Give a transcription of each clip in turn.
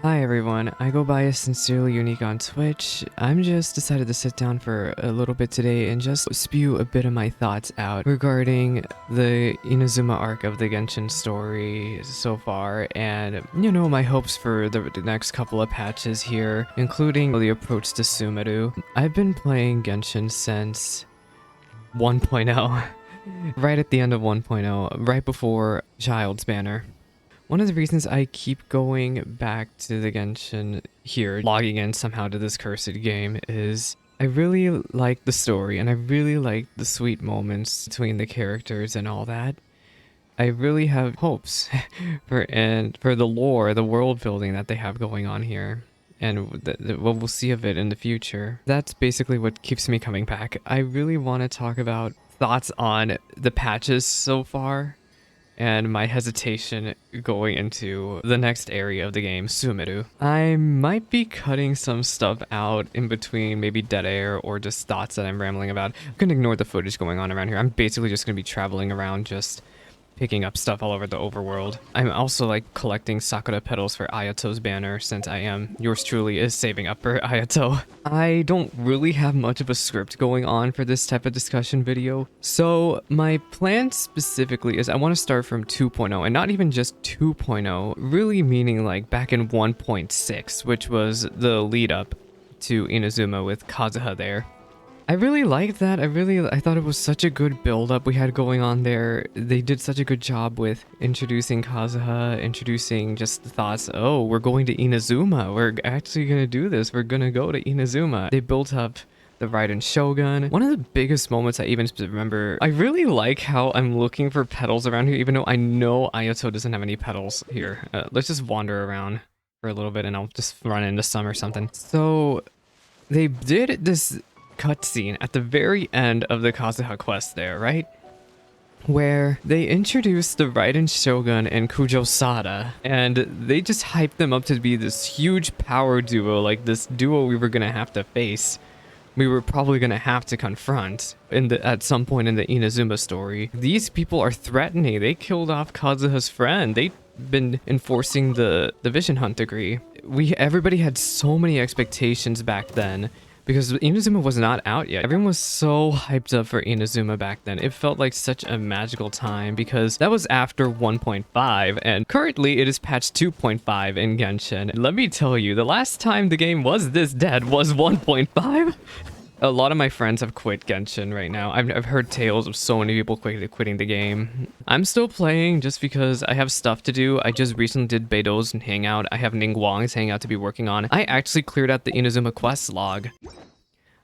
Hi everyone, I go by as Sincerely Unique on Twitch. I'm just decided to sit down for a little bit today and just spew a bit of my thoughts out regarding the Inazuma arc of the Genshin story so far, and my hopes for the next couple of patches here, including the approach to Sumeru. I've been playing Genshin since 1.0, right at the end of 1.0, right before Child's Banner. One of the reasons I keep going back to the Genshin here, logging in somehow to this cursed game, is I really like the story and I really like the sweet moments between the characters and all that. I really have hopes for the lore, the world building that they have going on here, and what we'll see of it in the future. That's basically what keeps me coming back. I really want to talk about thoughts on the patches so far, and my hesitation going into the next area of the game, Sumeru. I might be cutting some stuff out in between, maybe dead air or just thoughts that I'm rambling about. I'm gonna ignore the footage going on around here. I'm basically just gonna be traveling around, just picking up stuff all over the overworld. I'm also like collecting Sakura petals for Ayato's banner, since yours truly is saving up for Ayato. I don't really have much of a script going on for this type of discussion video, so my plan specifically is I want to start from 2.0, and not even just 2.0, really meaning like back in 1.6, which was the lead up to Inazuma with Kazuha there. I really liked that. I thought it was such a good build-up we had going on there. They did such a good job with introducing Kazuha, introducing just the thoughts, oh, we're going to Inazuma. We're actually going to do this. We're going to go to Inazuma. They built up the Raiden Shogun. One of the biggest moments I even remember, I really like how I'm looking for petals around here, even though I know Ayato doesn't have any petals here. Let's just wander around for a little bit and I'll just run into some or something. So they did this cutscene at the very end of the Kazuha quest there, right? Where they introduced the Raiden Shogun and Kujo Sada, and they just hyped them up to be this huge power duo, like this duo we were gonna have to face. We were probably gonna have to confront at some point in the Inazuma story. These people are threatening. They killed off Kazuha's friend. They've been enforcing the Vision Hunt degree. Everybody had so many expectations back then, because Inazuma was not out yet. Everyone was so hyped up for Inazuma back then. It felt like such a magical time, because that was after 1.5, and currently it is patch 2.5 in Genshin. And let me tell you, the last time the game was this dead was 1.5. A lot of my friends have quit Genshin right now. I've heard tales of so many people quitting the game. I'm still playing just because I have stuff to do. I just recently did Beidou's Hangout. I have Ningguang's Hangout to be working on. I actually cleared out the Inazuma quest log.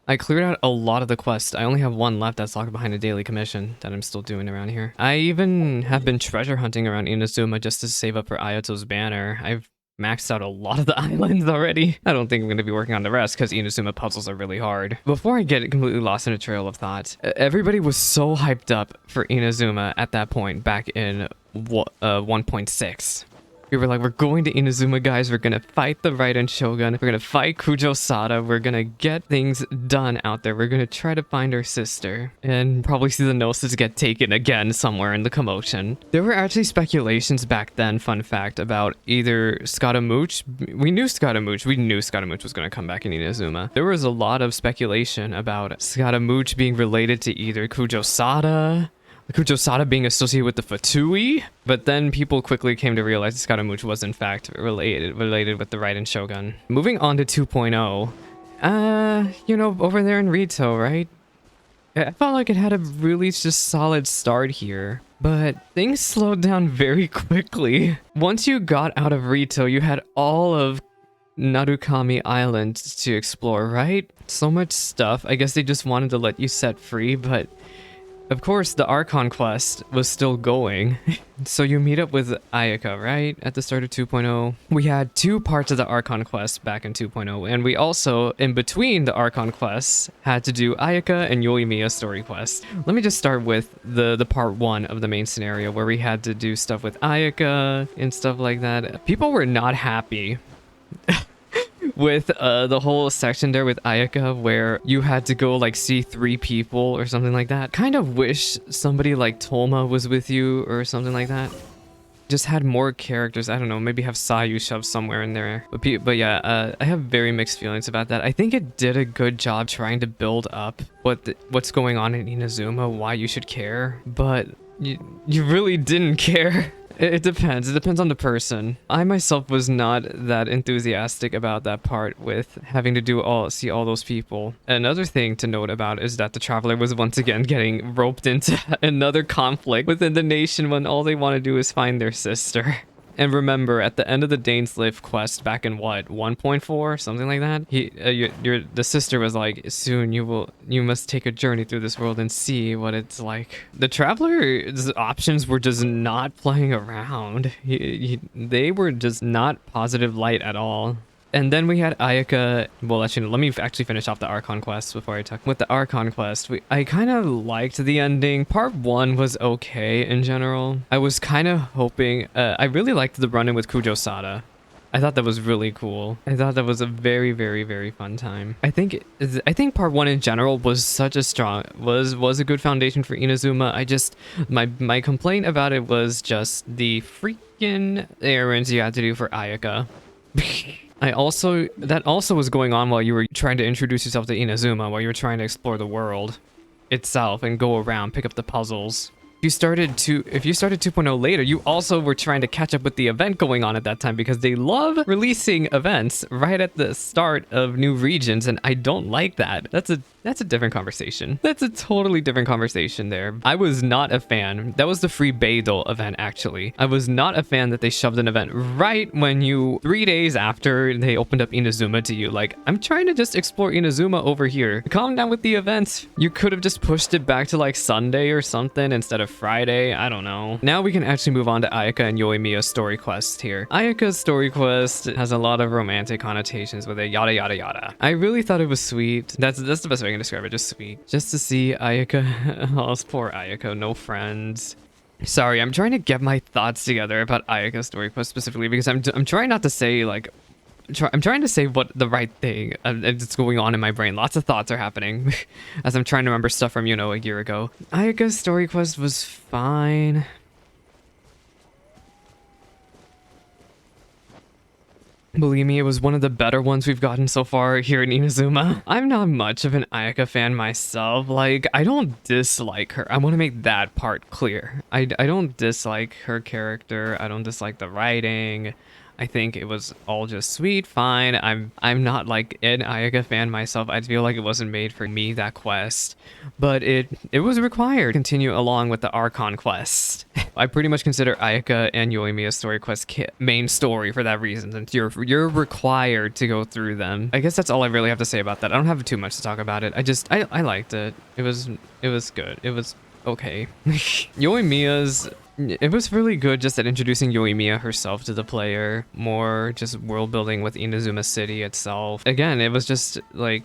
I cleared out a lot of the quests. I only have one left that's locked behind a daily commission that I'm still doing around here. I even have been treasure hunting around Inazuma just to save up for Ayato's banner. I've maxed out a lot of the islands already. I don't think I'm going to be working on the rest because Inazuma puzzles are really hard. Before I get completely lost in a trail of thought, everybody was so hyped up for Inazuma at that point back in 1.6. We were like, we're going to Inazuma, guys. We're going to fight the Raiden Shogun. We're going to fight Kujo Sada. We're going to get things done out there. We're going to try to find our sister and probably see the Gnosis get taken again somewhere in the commotion. There were actually speculations back then, fun fact, about either Scaramouche. We knew Scaramouche was going to come back in Inazuma. There was a lot of speculation about Scaramouche being related to either Kujo Sada being associated with the Fatui, but then people quickly came to realize that Scaramouche was in fact related with the Raiden Shogun. Moving on to 2.0, over there in Rito, right? I felt like it had a really just solid start here, but things slowed down very quickly. Once you got out of Rito, you had all of Narukami Island to explore, right? So much stuff. I guess they just wanted to let you set free, but of course, the Archon quest was still going. So you meet up with Ayaka, right? At the start of 2.0. We had two parts of the Archon quest back in 2.0. And we also, in between the Archon quests, had to do Ayaka and Yoimiya story quest. Let me just start with the part one of the main scenario, where we had to do stuff with Ayaka and stuff like that. People were not happy with the whole section there with Ayaka, where you had to go like see 3 people or something like that. Kind of wish somebody like Tolma was with you or something like that. just had more characters. I don't know, maybe have Sayu shoved somewhere in there. But yeah, I have very mixed feelings about that. I think it did a good job trying to build up what's going on in Inazuma, why you should care, but you really didn't care. It depends. It depends on the person. I myself was not that enthusiastic about that part with having to see all those people. Another thing to note about is that the Traveler was once again getting roped into another conflict within the nation when all they want to do is find their sister. And remember, at the end of the Dainsleif quest back in what, 1.4, something like that, the sister was like, soon you must take a journey through this world and see what it's like. The Traveler's options were just not playing around. They were just not positive light at all. And then we had Ayaka. Well, actually, let me actually finish off the Archon quest before I talk. With the Archon quest, I kind of liked the ending. Part 1 was okay in general. I was kind of hoping... I really liked the run-in with Kujo Sada. I thought that was really cool. I thought that was a very, very, very fun time. I think part 1 in general was such a strong... was a good foundation for Inazuma. I just... My complaint about it was just the freaking errands you had to do for Ayaka. That also was going on while you were trying to introduce yourself to Inazuma, while you were trying to explore the world itself and go around, pick up the puzzles. If you started 2.0 later, you also were trying to catch up with the event going on at that time, because they love releasing events right at the start of new regions, and I don't like that. That's a different conversation. That's a totally different conversation there. I was not a fan. That was the free Beidou event, actually. I was not a fan that they shoved an event right when 3 days after they opened up Inazuma to you. Like, I'm trying to just explore Inazuma over here. Calm down with the events. You could have just pushed it back to like Sunday or something instead of Friday. I don't know. Now we can actually move on to Ayaka and Yoimiya's story quest here. Ayaka's story quest has a lot of romantic connotations with it, yada yada yada. I really thought it was sweet. That's the best way I can describe it, just sweet. Just to see Ayaka, oh, poor Ayaka, no friends. Sorry, I'm trying to get my thoughts together about Ayaka's story quest specifically, because I'm trying not to say like, I'm trying to say what the right thing is going on in my brain. Lots of thoughts are happening as I'm trying to remember stuff from, a year ago. Ayaka's story quest was fine. Believe me, it was one of the better ones we've gotten so far here in Inazuma. I'm not much of an Ayaka fan myself. Like, I don't dislike her. I want to make that part clear. I don't dislike her character. I don't dislike the writing. I think it was all just sweet, fine. I'm not like an Ayaka fan myself. I feel like it wasn't made for me, that quest. But it was required to continue along with the Archon quest. I pretty much consider Ayaka and Yoimiya's story quest main story for that reason. And you're required to go through them. I guess that's all I really have to say about that. I don't have too much to talk about it. I liked it. It was good. It was okay. Yoimiya's... It was really good just at introducing Yoimiya herself to the player, more just world building with Inazuma City itself. Again, it was just like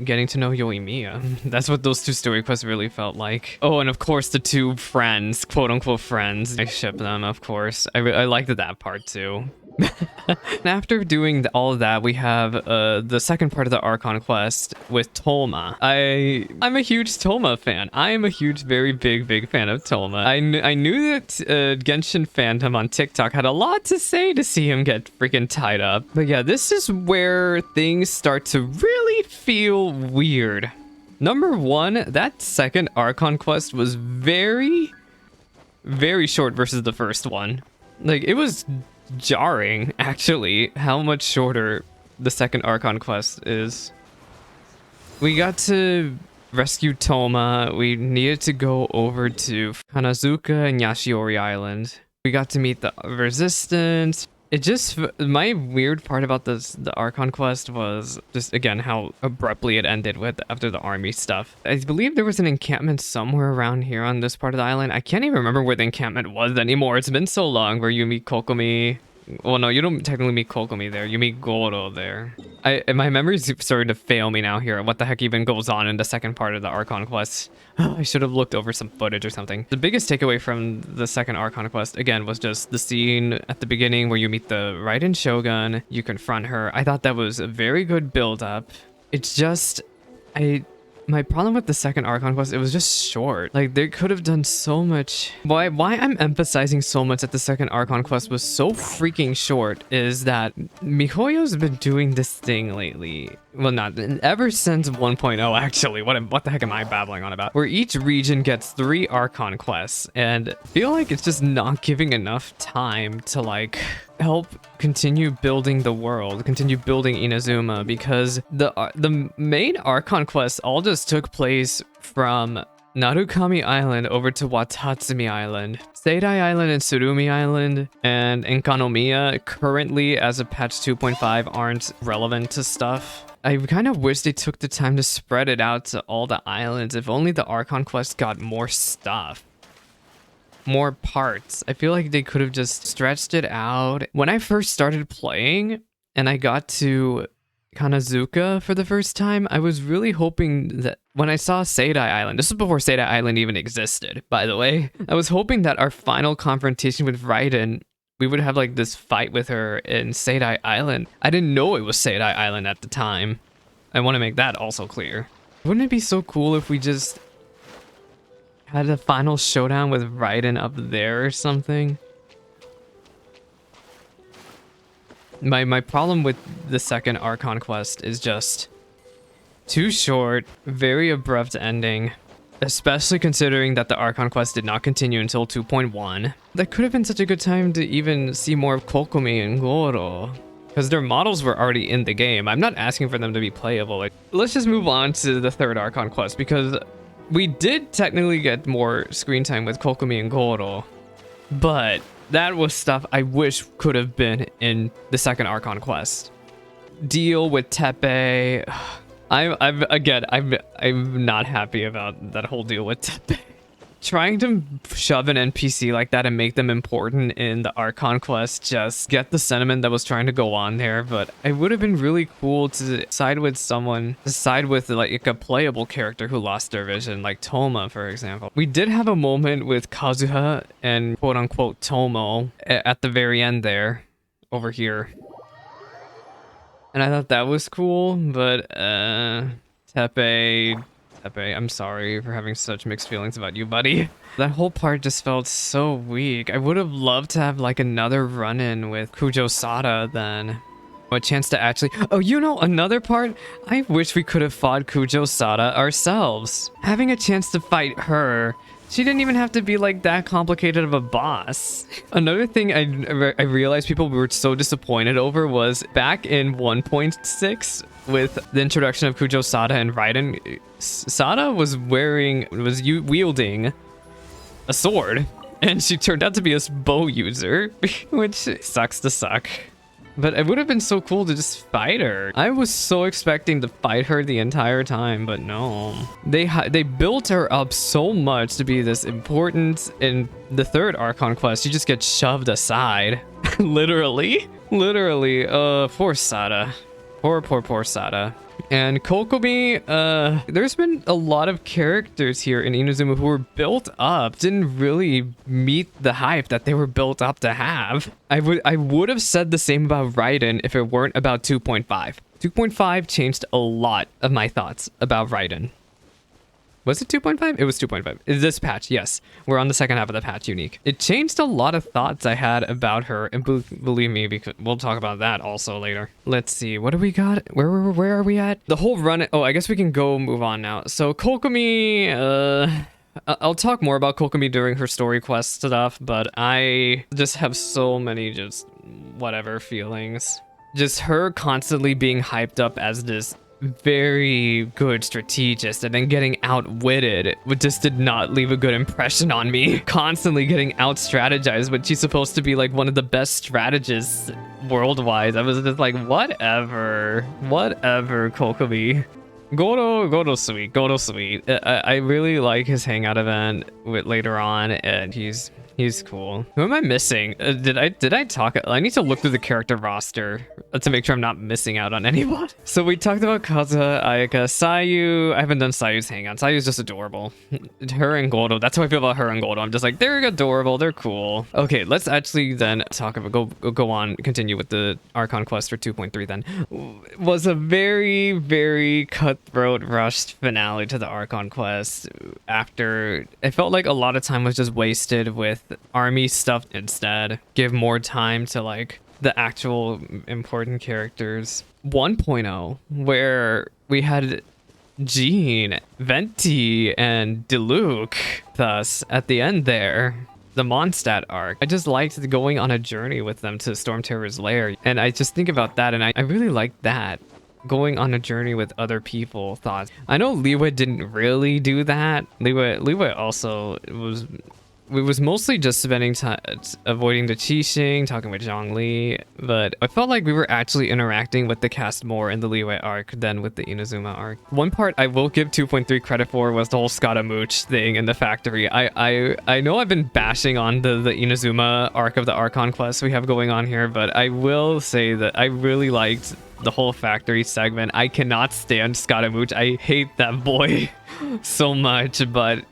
getting to know Yoimiya. That's what those two story quests really felt like. Oh, and of course the two friends, quote unquote friends. I ship them, of course. I liked that part too. And after doing all of that, we have the second part of the Archon quest with Tolma. I'm a huge Tolma fan. I am a huge, very big fan of Tolma. I knew that Genshin fandom on TikTok had a lot to say to see him get freaking tied up. But yeah, this is where things start to really feel weird. Number one, that second Archon quest was very short versus the first one. Like, it was jarring, actually, how much shorter the second Archon quest is. We got to rescue Toma. We needed to go over to Hanazuka and Yashiori Island. We got to meet the Resistance. It just... My weird part about the Archon quest was just, again, how abruptly it ended with after the army stuff. I believe there was an encampment somewhere around here on this part of the island. I can't even remember where the encampment was anymore. It's been so long where you meet Kokomi. Well, no, you don't technically meet Kokomi there. You meet Goro there. My memory's starting to fail me now here. What the heck even goes on in the second part of the Archon quest? I should have looked over some footage or something. The biggest takeaway from the second Archon quest, again, was just the scene at the beginning where you meet the Raiden Shogun. You confront her. I thought that was a very good build-up. It's just... My problem with the second Archon quest, it was just short. Like, they could have done so much. Why I'm emphasizing so much that the second Archon quest was so freaking short is that MiHoYo's been doing this thing lately. Well, not ever since 1.0, actually. What the heck am I babbling on about? Where each region gets 3 Archon quests, and I feel like it's just not giving enough time to, like, help continue building the world, continue building Inazuma, because the main Archon quests all just took place from Narukami Island over to Watatsumi Island. Seidai Island and Tsurumi Island and Enkanomiya currently as of patch 2.5 aren't relevant to stuff. I kind of wish they took the time to spread it out to all the islands. If only the Archon quest got more stuff. More parts. I feel like they could have just stretched it out. When I first started playing and I got to Kanazuka for the first time, I was really hoping that when I saw Seidai Island, this was before Seidai Island even existed, by the way, I was hoping that our final confrontation with Raiden, we would have like this fight with her in Seidai Island. I didn't know it was Seidai Island at the time. I want to make that also clear. Wouldn't it be so cool if we just had a final showdown with Raiden up there or something? My problem with the second Archon quest is just too short, very abrupt ending, especially considering that the Archon quest did not continue until 2.1. That could have been such a good time to even see more of Kokomi and Goro, because their models were already in the game. I'm not asking for them to be playable. Like, let's just move on to the third Archon quest, because we did technically get more screen time with Kokomi and Goro, but that was stuff I wish could have been in the second Archon quest. Deal with Tepe. I'm not happy about that whole deal with Tepe. Trying to shove an NPC like that and make them important in the Archon quest, just get the sentiment that was trying to go on there, but it would have been really cool to side with someone, to side with like a playable character who lost their vision, like Toma, for example. We did have a moment with Kazuha and quote-unquote Tomo at the very end there, over here. And I thought that was cool, but Tepe, I'm sorry for having such mixed feelings about you, buddy. That whole part just felt so weak. I would have loved to have like another run-in with Kujo Sada then. A chance to actually... Oh, you know, another part? I wish we could have fought Kujo Sada ourselves. Having a chance to fight her, she didn't even have to be like that complicated of a boss. Another thing I realized people were so disappointed over was back in 1.6 with the introduction of Kujo Sada and Raiden, Sada was wielding a sword, and she turned out to be a bow user, which sucks to suck. But it would have been so cool to just fight her. I was so expecting to fight her the entire time, but no. They built her up so much to be this important in the third Archon quest. She just gets shoved aside. Literally. Poor Sada. Poor Sada. And Kokomi, there's been a lot of characters here in Inazuma who were built up, didn't really meet the hype that they were built up to have. I would have said the same about Raiden if it weren't about 2.5. 2.5 changed a lot of my thoughts about Raiden. Was it 2.5? It was 2.5. It's this patch, yes. We're on the second half of the patch, unique. It changed a lot of thoughts I had about her, and believe me, because we'll talk about that also later. Let's see, what do we got? Where are we at? The whole run, oh, I guess we can move on now. So Kokomi, I'll talk more about Kokomi during her story quest stuff, but I just have so many just whatever feelings. Just her constantly being hyped up as this very good strategist and then getting outwitted, which just did not leave a good impression on me. Constantly getting out strategized, but she's supposed to be like one of the best strategists worldwide. I was just like, whatever, Kokomi. Goro's sweet. I really like his hangout event with later on, and he's He's cool. Who am I missing? Did I talk? I need to look through the character roster to make sure I'm not missing out on anyone. So we talked about Kaza, Ayaka, Sayu. I haven't done Sayu's Hangout. Sayu's just adorable. Her and Goldo. That's how I feel about her and Goldo. I'm just like, they're adorable. They're cool. Okay, let's actually then talk about go on. Continue with the Archon quest for 2.3. Then was a very, very cutthroat, rushed finale to the Archon quest. After it felt like a lot of time was just wasted with army stuff instead. Give more time to like the actual important characters. 1.0, where we had Jean, Venti, and Diluc thus at the end there. The Mondstadt arc. I just liked going on a journey with them to Storm Terror's lair. And I just think about that and I really like that. Going on a journey with other people thoughts. I know Liwa didn't really do that. Liwa also was mostly just spending time avoiding the Qixing, talking with Zhongli, but I felt like we were actually interacting with the cast more in the Liyue arc than with the Inazuma arc. One part I will give 2.3 credit for was the whole Scaramouche thing in the factory. I know I've been bashing on the Inazuma arc of the Archon quest we have going on here, but I will say that I really liked the whole factory segment. I cannot stand Scaramouche. I hate that boy so much, but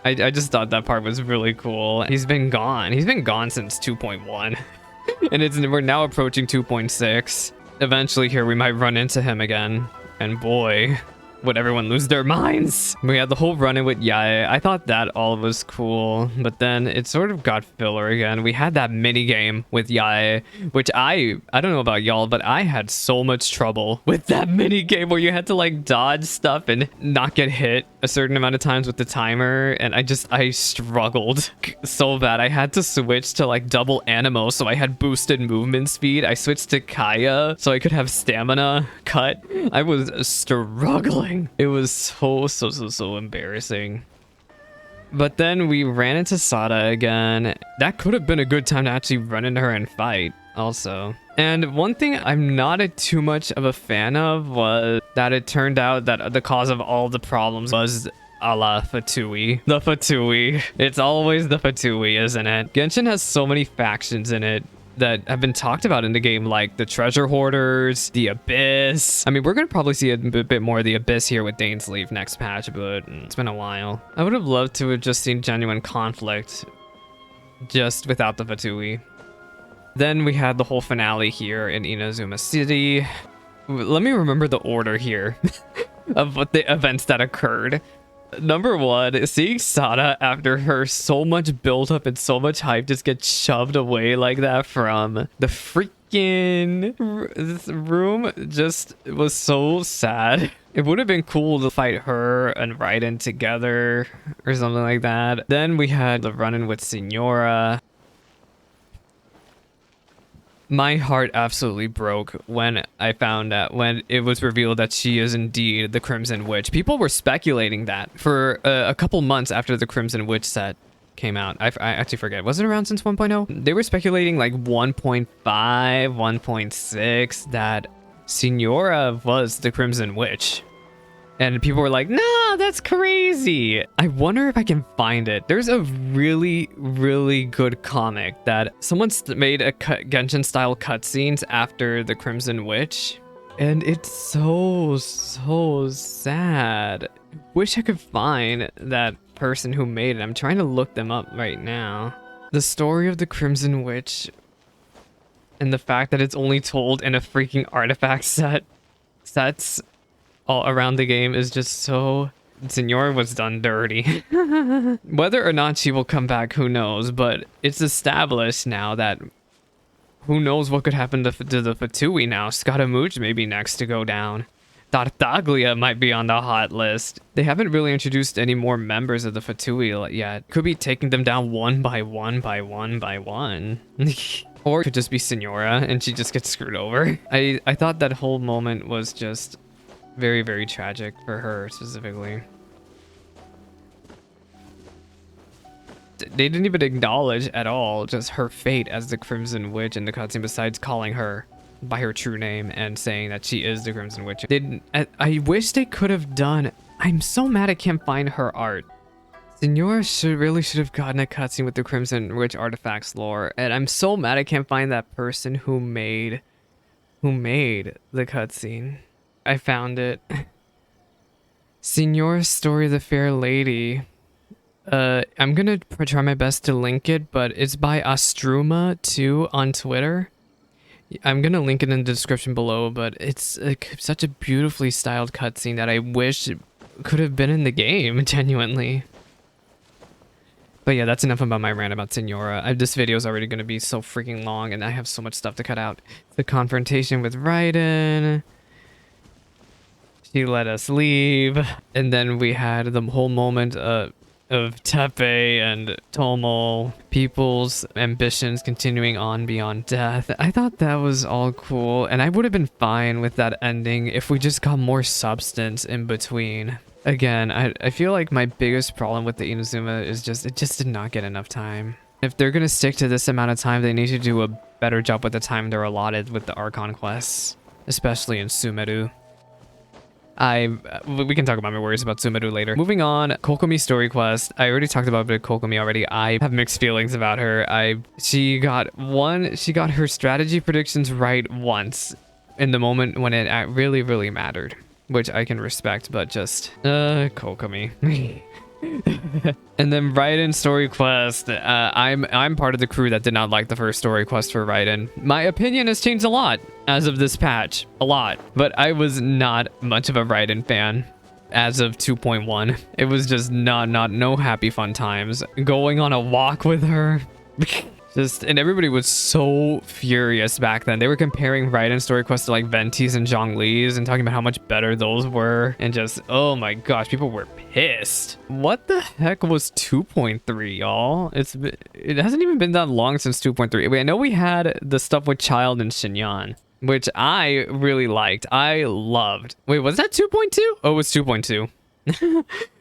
I just thought that part was really cool. He's been gone. He's been gone since 2.1. And we're now approaching 2.6. Eventually here we might run into him again. And boy, would everyone lose their minds. We had the whole run-in with Yae. I thought that all was cool, but then it sort of got filler again. We had that mini game with Yae, which I don't know about y'all, but I had so much trouble with that mini game where you had to like dodge stuff and not get hit a certain amount of times with the timer, and I struggled so bad. I had to switch to like double Animo so I had boosted movement speed. I switched to Kaya so I could have stamina cut. I was struggling. It was so embarrassing. But then we ran into Sada again. That could have been a good time to actually run into her and fight also. And one thing I'm not too much of a fan of was that it turned out that the cause of all the problems was a la Fatui. The Fatui. It's always the Fatui, isn't it? Genshin has so many factions in it that have been talked about in the game, like the treasure hoarders, the abyss. I mean, we're gonna probably see a bit more of the abyss here with Dane's Leaf next patch, but it's been a while. I would have loved to have just seen genuine conflict just without the Fatui. Then we had the whole finale here in Inazuma City. Let me remember the order here of what the events that occurred. Number one, seeing Sada after her so much build up and so much hype just get shoved away like that from the freaking room just was so sad. It would have been cool to fight her and Raiden together or something like that. Then we had the run-in with Signora. My heart absolutely broke when I found out, when it was revealed that she is indeed the Crimson Witch. People were speculating that for a couple months after the Crimson Witch set came out. I actually forget. Was it around since 1.0? They were speculating like 1.5, 1.6 that Signora was the Crimson Witch. And people were like, nah, that's crazy. I wonder if I can find it. There's a really, really good comic that someone's made a Genshin style cutscenes after the Crimson Witch. And it's so sad. Wish I could find that person who made it. I'm trying to look them up right now. The story of the Crimson Witch and the fact that it's only told in a freaking artifact sets all around the game is just so... Signora was done dirty. Whether or not she will come back, who knows, but it's established now that who knows what could happen to the Fatui now. Scaramouche may be next to go down. Tartaglia might be on the hot list. They haven't really introduced any more members of the Fatui yet. Could be taking them down one by one by one by one. Or it could just be Signora and she just gets screwed over. I thought that whole moment was just very, very tragic for her specifically. They didn't even acknowledge at all just her fate as the Crimson Witch in the cutscene, besides calling her by her true name and saying that she is the Crimson Witch. I wish they could have done... I'm so mad I can't find her art. Senora really should have gotten a cutscene with the Crimson Rich Artifacts lore, and I'm so mad I can't find that person who made the cutscene. I found it. Senora's Story of the Fair Lady. I'm gonna try my best to link it, but it's by Astruma2 on Twitter. I'm gonna link it in the description below, but it's such a beautifully styled cutscene that I wish could have been in the game, genuinely. But yeah, that's enough about my rant about Senora. This video is already going to be so freaking long, and I have so much stuff to cut out. The confrontation with Raiden. She let us leave. And then we had the whole moment of Tepe and Tomo. People's ambitions continuing on beyond death. I thought that was all cool, and I would have been fine with that ending if we just got more substance in between. Again, I feel like my biggest problem with the Inazuma is it just did not get enough time. If they're gonna stick to this amount of time, they need to do a better job with the time they're allotted with the Archon quests, especially in Sumeru. We can talk about my worries about Sumeru later. Moving on, Kokomi story quest. I already talked about Kokomi already. I have mixed feelings about her. She got her strategy predictions right once in the moment when it really, really mattered. Which I can respect, but just Kokomi. And then Raiden story quest. I'm part of the crew that did not like the first story quest for Raiden. My opinion has changed a lot as of this patch, a lot. But I was not much of a Raiden fan as of 2.1. It was just no happy fun times. Going on a walk with her. And everybody was so furious back then. They were comparing Raiden story quests to like Venti's and Zhongli's and talking about how much better those were. And just, oh my gosh, people were pissed. What the heck was 2.3, y'all? It hasn't even been that long since 2.3. Wait, I know we had the stuff with Child and Shinyan, which I really liked. I loved. Wait, was that 2.2? Oh, it was 2.2.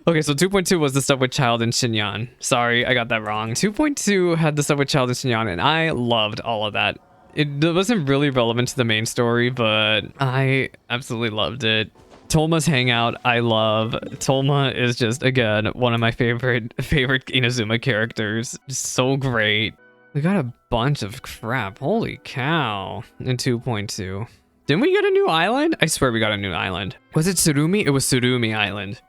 Okay, so 2.2 was the stuff with Child and Shinyan. Sorry, I got that wrong. 2.2 had the stuff with Child and Shinyan, and I loved all of that. It wasn't really relevant to the main story, but I absolutely loved it. Tolma's hangout, I love. Tolma is just, again, one of my favorite Inazuma characters. Just so great. We got a bunch of crap. Holy cow. In 2.2. Didn't we get a new island? I swear we got a new island. Was it Surumi? It was Surumi Island.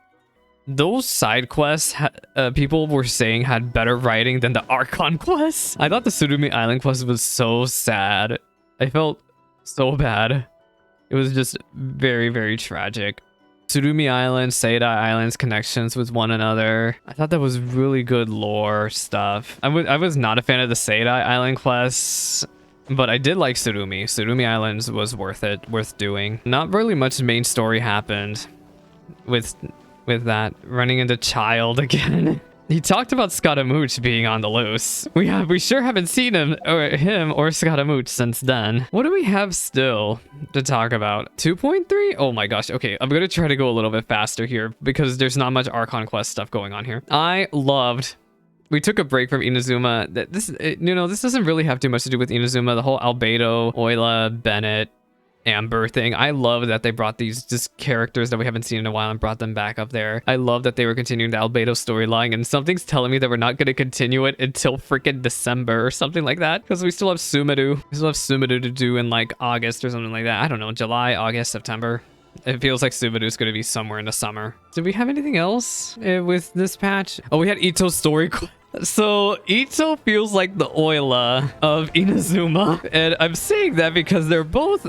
Those side quests, people were saying had better writing than the Archon quests. I thought the Surumi Island quest was so sad. I felt so bad. It was just very, very tragic. Surumi Island, Seidai Island's connections with one another. I thought that was really good lore stuff. I was not a fan of the Seidai Island quests, but I did like Surumi. Surumi Islands was worth doing. Not really much main story happened with that. Running into Child again. He talked about Scaramouche being on the loose. We sure haven't seen him or Scaramouche since then. What do we have still to talk about? 2.3? Oh my gosh. Okay, I'm gonna try to go a little bit faster here because there's not much Archon Quest stuff going on here. We took a break from Inazuma. This doesn't really have too much to do with Inazuma. The whole Albedo, Oila, Bennett, Amber thing. I love that they brought these just characters that we haven't seen in a while and brought them back up there. I love that they were continuing the Albedo storyline, and something's telling me that we're not going to continue it until freaking December or something like that, because we still have Sumeru. We still have Sumeru to do in like August or something like that. I don't know, July, August, September. It feels like Sumeru is going to be somewhere in the summer. Did we have anything else with this patch? Oh, we had Ito's story. So Ito feels like the Oila of Inazuma, and I'm saying that because they're both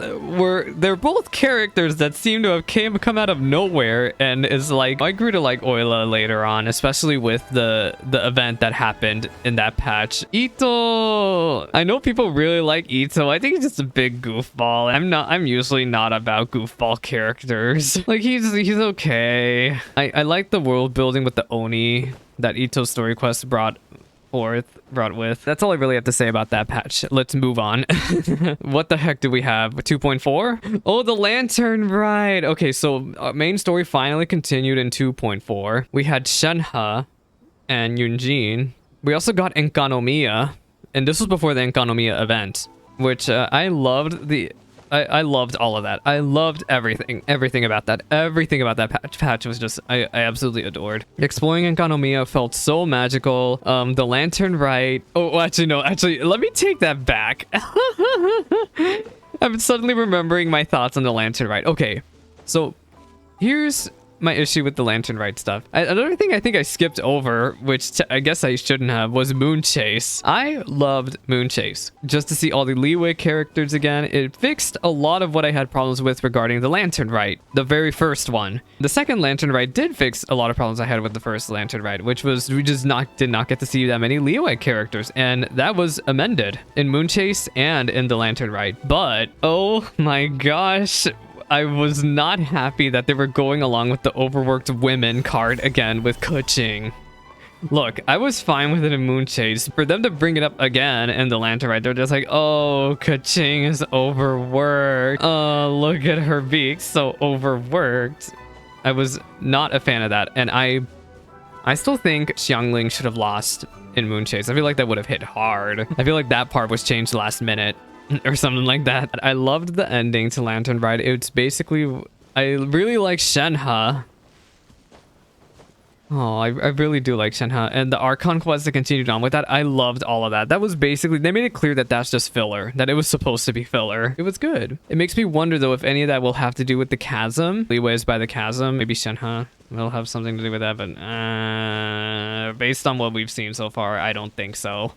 characters that seem to have come out of nowhere, and is like, I grew to like Oila later on, especially with the event that happened in that patch. Ito, I know people really like Ito. I think he's just a big goofball. I'm usually not about goofball characters. Like he's okay. I like the world building with the Oni that Ito's story quest brought with. That's all I really have to say about that patch. Let's move on. What the heck do we have? 2.4? Oh, the lantern ride. Okay, so main story finally continued in 2.4. We had Shenhe and Yunjin. We also got Enkanomiya, and this was before the Enkanomiya event, which I loved I loved all of that. I loved everything about that. Everything about that patch was just I absolutely adored. Exploring Enkanomiya felt so magical. The lantern rite. Oh, actually no, actually let me take that back. I'm suddenly remembering my thoughts on the lantern rite. Okay, so here's my issue with the lantern rite stuff. Another thing I think I skipped over, which I guess I shouldn't have, was Moon Chase. I loved Moon Chase. Just to see all the Leeway characters again, it fixed a lot of what I had problems with regarding the lantern rite, the very first one. The second lantern rite did fix a lot of problems I had with the first lantern rite, which was we just did not get to see that many Leeway characters, and that was amended in Moon Chase and in the lantern rite. But oh my gosh, I was not happy that they were going along with the overworked women card again with Kuching. Look, I was fine with it in Moon Chase. For them to bring it up again in the lantern rite, they're just like, oh, Kuching is overworked. Oh, look at her being so overworked. I was not a fan of that, and I still think Xiangling should have lost in Moon Chase. I feel like that would have hit hard. I feel like that part was changed last minute. Or something like that. I loved the ending to Lantern Ride. It's basically, I really like Shenhe. Oh, I really do like Shenhe. And the Archon quest that continued on with that, I loved all of that. That was basically, they made it clear that that's just filler. That it was supposed to be filler. It was good. It makes me wonder though if any of that will have to do with the chasm. Leeways by the chasm. Maybe Shenhe will have something to do with that, but based on what we've seen so far, I don't think so.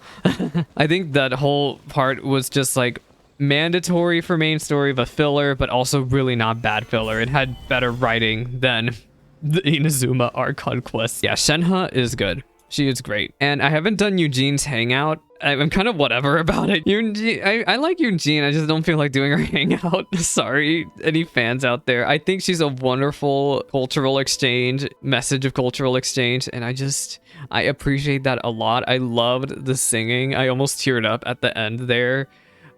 I think that whole part was just like mandatory for main story, but filler, but also really not bad filler. It had better writing than the Inazuma Archon quest. Yeah, Shenhe is good. She is great. And I haven't done Eugene's hangout. I'm kind of whatever about it. Eugene, I like Eugene. I just don't feel like doing her hangout. Sorry, any fans out there. I think she's a wonderful cultural exchange, message of cultural exchange. And I appreciate that a lot. I loved the singing. I almost teared up at the end there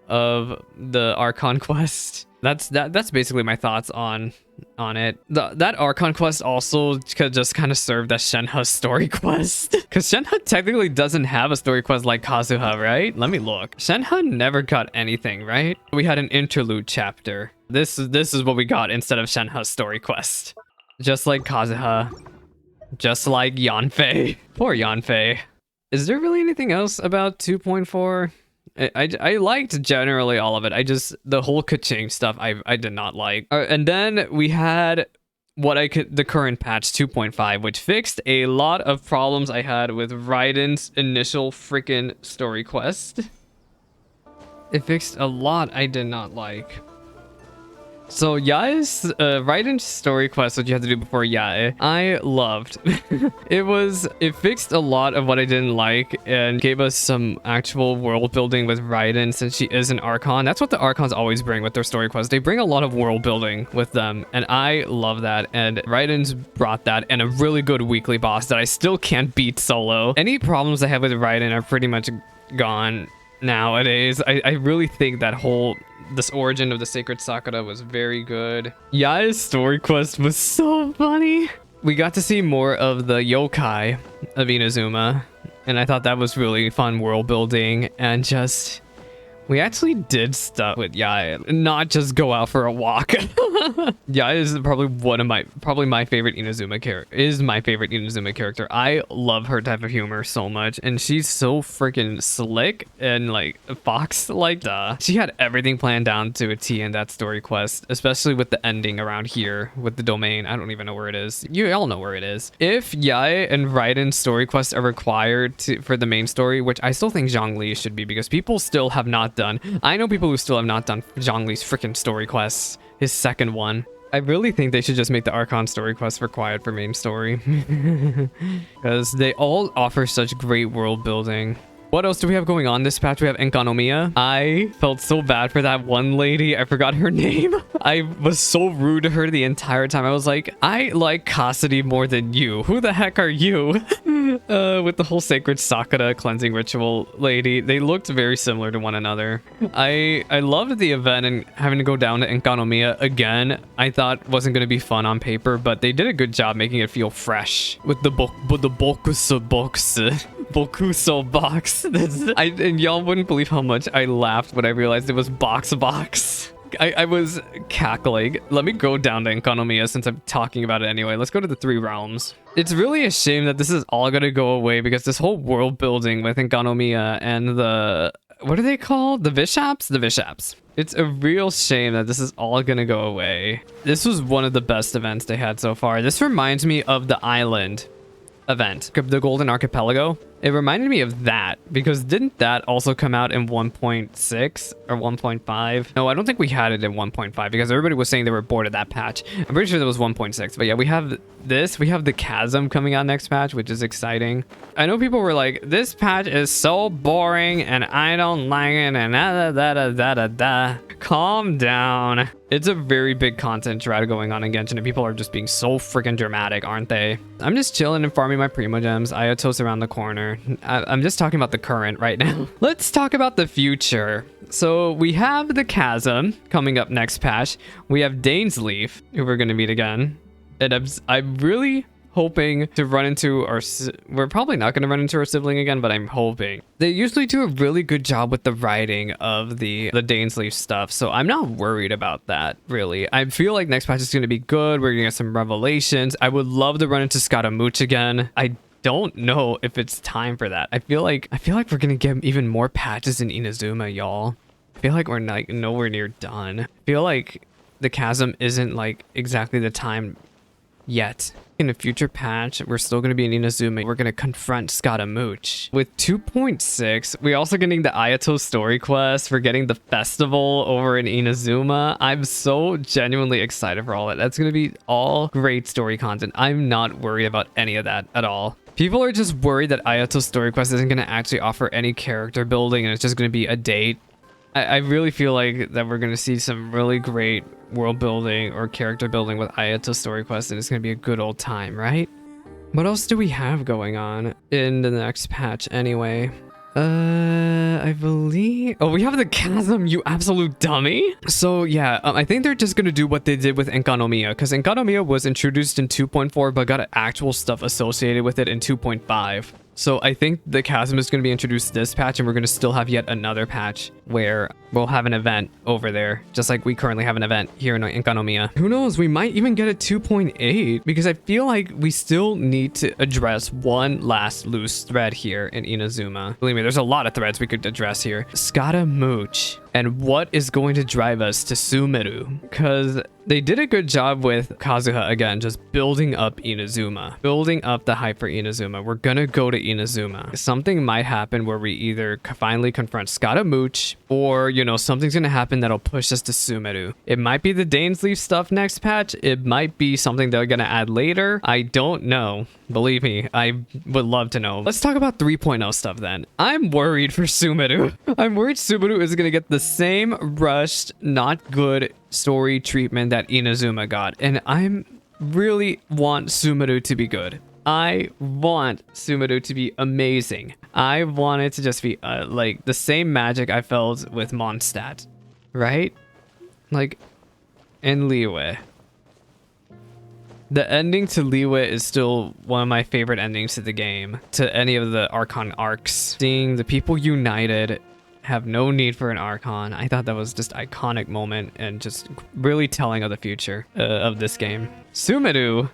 of the Archon quest. That's basically my thoughts on it. That Archon quest also could just kind of serve as Shenhe's story quest. Because Shenhe technically doesn't have a story quest like Kazuha, right? Let me look. Shenhe never got anything, right? We had an interlude chapter. This is what we got instead of Shenhe's story quest. Just like Kazuha. Just like Yanfei. Poor Yanfei. Is there really anything else about 2.4? I liked generally all of it. The whole Kuching stuff I did not like. And then we had the current patch 2.5, which fixed a lot of problems I had with Raiden's initial freaking story quest. It fixed a lot I did not like. So Yae's Raiden's story quest, what you had to do before Yae, I loved. It fixed a lot of what I didn't like and gave us some actual world building with Raiden since she is an Archon. That's what the Archons always bring with their story quests. They bring a lot of world building with them, and I love that. And Raiden's brought that and a really good weekly boss that I still can't beat solo. Any problems I have with Raiden are pretty much gone nowadays. I really think that this origin of the Sacred Sakura was very good. Yae's story quest was so funny. We got to see more of the yokai of Inazuma, and I thought that was really fun world building, and we actually did stuff with Yae, not just go out for a walk. Yae is probably my favorite Inazuma character. I love her type of humor so much, and she's so freaking slick and like fox like. She had everything planned down to a T in that story quest, especially with the ending around here with the domain. I don't even know where it is. You all know where it is. If Yae and Raiden's story quests are required for the main story, which I still think Zhongli should be, because people still have not done. I know people who still have not done Zhongli's freaking story quests, his second one. I really think they should just make the Archon story quest required for main story. Because they all offer such great world building. What else do we have going on this patch? We have Enkanomiya. I felt so bad for that one lady. I forgot her name. I was so rude to her the entire time. I was like, I like Cassidy more than you. Who the heck are you? With the whole Sacred Sakura cleansing ritual lady. They looked very similar to one another. I loved the event and having to go down to Enkanomiya again. I thought wasn't going to be fun on paper, but they did a good job making it feel fresh with the Bokuso box. Bokuso box. And y'all wouldn't believe how much I laughed when I realized it was box. I was cackling. Let me go down to Economia since I'm talking about it anyway. Let's go to the Three Realms. It's really a shame that this is all gonna go away because this whole world building with Economia and the... What are they called? The Vishaps? The Vishaps. It's a real shame that this is all gonna go away. This was one of the best events they had so far. This reminds me of the island event, the Golden Archipelago. It reminded me of that because didn't that also come out in 1.6 or 1.5? No, I don't think we had it in 1.5 because everybody was saying they were bored of that patch. I'm pretty sure that was 1.6, but yeah, we have this. We have the Chasm coming out next patch, which is exciting. I know people were like, this patch is so boring and I don't like it and da. Calm down. It's a very big content drought going on in Genshin and people are just being so freaking dramatic, aren't they? I'm just chilling and farming my Primo Gems. Ayato's around the corner. I'm just talking about the current right now. Let's talk about the future. So we have the Chasm coming up next patch. We have Dane's Leaf, who we're going to meet again. And I'm really hoping to run into our... We're probably not going to run into our sibling again, but I'm hoping. They usually do a really good job with the writing of the Dane's Leaf stuff, so I'm not worried about that, really. I feel like next patch is going to be good. We're going to get some revelations. I would love to run into Scaramouche again. I don't know if it's time for that. I feel like we're going to get even more patches in Inazuma, y'all. I feel like we're like nowhere near done. I feel like the Chasm isn't like exactly the time yet. In a future patch, we're still going to be in Inazuma. We're going to confront Scaramouche. With 2.6, we're also getting the Ayato story quest. We're getting the festival over in Inazuma. I'm so genuinely excited for all that. That's going to be all great story content. I'm not worried about any of that at all. People are just worried that Ayato's story quest isn't going to actually offer any character building and it's just going to be a date. I really feel like that we're going to see some really great world building or character building with Ayato's story quest and it's going to be a good old time, right? What else do we have going on in the next patch anyway? I believe... Oh, we have the Chasm, you absolute dummy. So yeah, I think they're just going to do what they did with Enkanomiya because Enkanomiya was introduced in 2.4 but got actual stuff associated with it in 2.5. So I think the Chasm is going to be introduced this patch and we're going to still have yet another patch where we'll have an event over there, just like we currently have an event here in Enkanomiya. Who knows, we might even get a 2.8 because I feel like we still need to address one last loose thread here in Inazuma. Believe me, there's a lot of threads we could address here. Scaramouche. And what is going to drive us to Sumeru? Because they did a good job with Kazuha again, just building up Inazuma, building up the hype for Inazuma. We're gonna go to Inazuma. Something might happen where we either finally confront Scaramouche or, you know, something's gonna happen that'll push us to Sumeru. It might be the Dane's Leaf stuff next patch. It might be something they're gonna add later. I don't know. Believe me, I would love to know. Let's talk about 3.0 stuff then. I'm worried for Sumeru. I'm worried Sumeru is gonna get the same rushed, not good story treatment that Inazuma got. And I really want Sumeru to be good. I want Sumeru to be amazing. I want it to just be like the same magic I felt with Mondstadt, right? Like in Liyue. The ending to Liyue is still one of my favorite endings to the game, to any of the Archon arcs. Seeing the people united, have no need for an Archon. I thought that was just iconic moment and just really telling of the future of this game. Sumeru,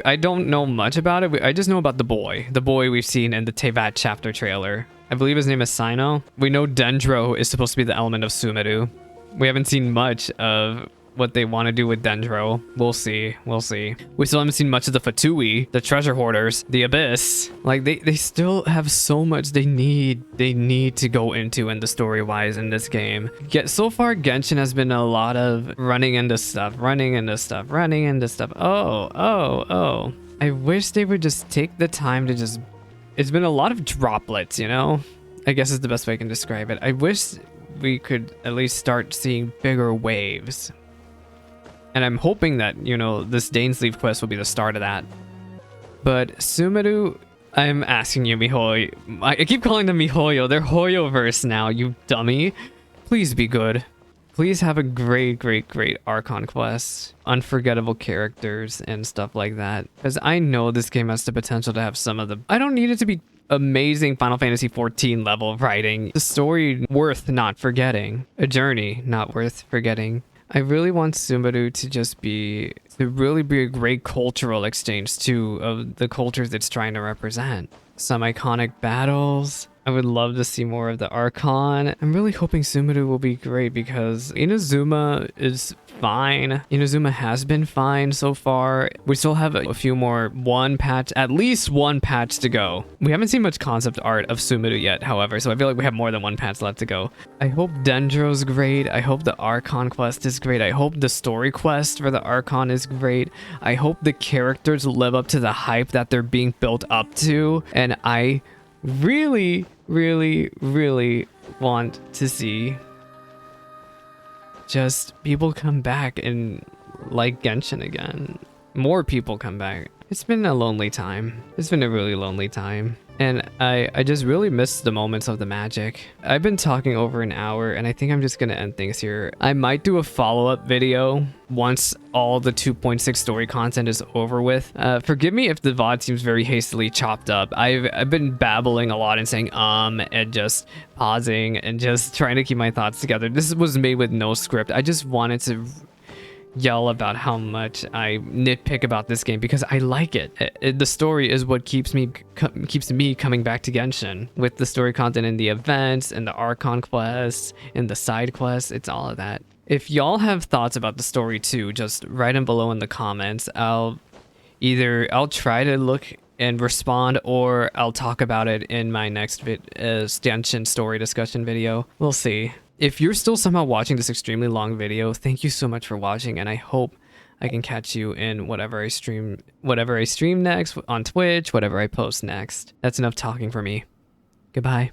I don't know much about it. I just know about the boy we've seen in the Tevat chapter trailer. I believe his name is Sino. We know Dendro is supposed to be the element of Sumeru. We haven't seen much of what they want to do with Dendro. We'll see. We still haven't seen much of the Fatui, the treasure hoarders, the Abyss. Like they still have so much they need to go into in the story wise in this game. Yet so far Genshin has been a lot of running into stuff. Oh. I wish they would just take the time to just... It's been a lot of droplets, you know? I guess is the best way I can describe it. I wish we could at least start seeing bigger waves. And I'm hoping that, you know, this Dane's Leaf quest will be the start of that. But Sumeru, I'm asking you, Mihoyo. I keep calling them Mihoyo. They're Hoyoverse now, you dummy. Please be good. Please have a great Archon quest. Unforgettable characters and stuff like that. Because I know this game has the potential to have some of the... I don't need it to be amazing Final Fantasy XIV level of writing. The story worth not forgetting. A journey not worth forgetting. I really want Sumeru to really be a great cultural exchange too of the cultures it's trying to represent. Some iconic battles. I would love to see more of the Archon. I'm really hoping Sumeru will be great because Inazuma is fine. Inazuma has been fine so far. We still have a few more at least one patch to go. We haven't seen much concept art of Sumeru yet, however, so I feel like we have more than one patch left to go. I hope Dendro's great. I hope the Archon quest is great. I hope the story quest for the Archon is great. I hope the characters live up to the hype that they're being built up to. And I really, really, really want to see just people come back and like Genshin again. More people come back. It's been a lonely time. It's been a really lonely time. And I just really miss the moments of the magic. I've been talking over an hour and I think I'm just gonna end things here. I might do a follow-up video once all the 2.6 story content is over with. Forgive me if the VOD seems very hastily chopped up. I've been babbling a lot and saying and just pausing and just trying to keep my thoughts together. This was made with no script. I just wanted to yell about how much I nitpick about this game because I like it. The story is what keeps me coming back to Genshin, with the story content and the events and the Archon quests and the side quests. It's all of that. If y'all have thoughts about the story too, just write them below in the comments. I'll try to look and respond, or I'll talk about it in my next Genshin story discussion video. We'll see. If you're still somehow watching this extremely long video, thank you so much for watching, and I hope I can catch you in whatever I stream next on Twitch, whatever I post next. That's enough talking for me. Goodbye.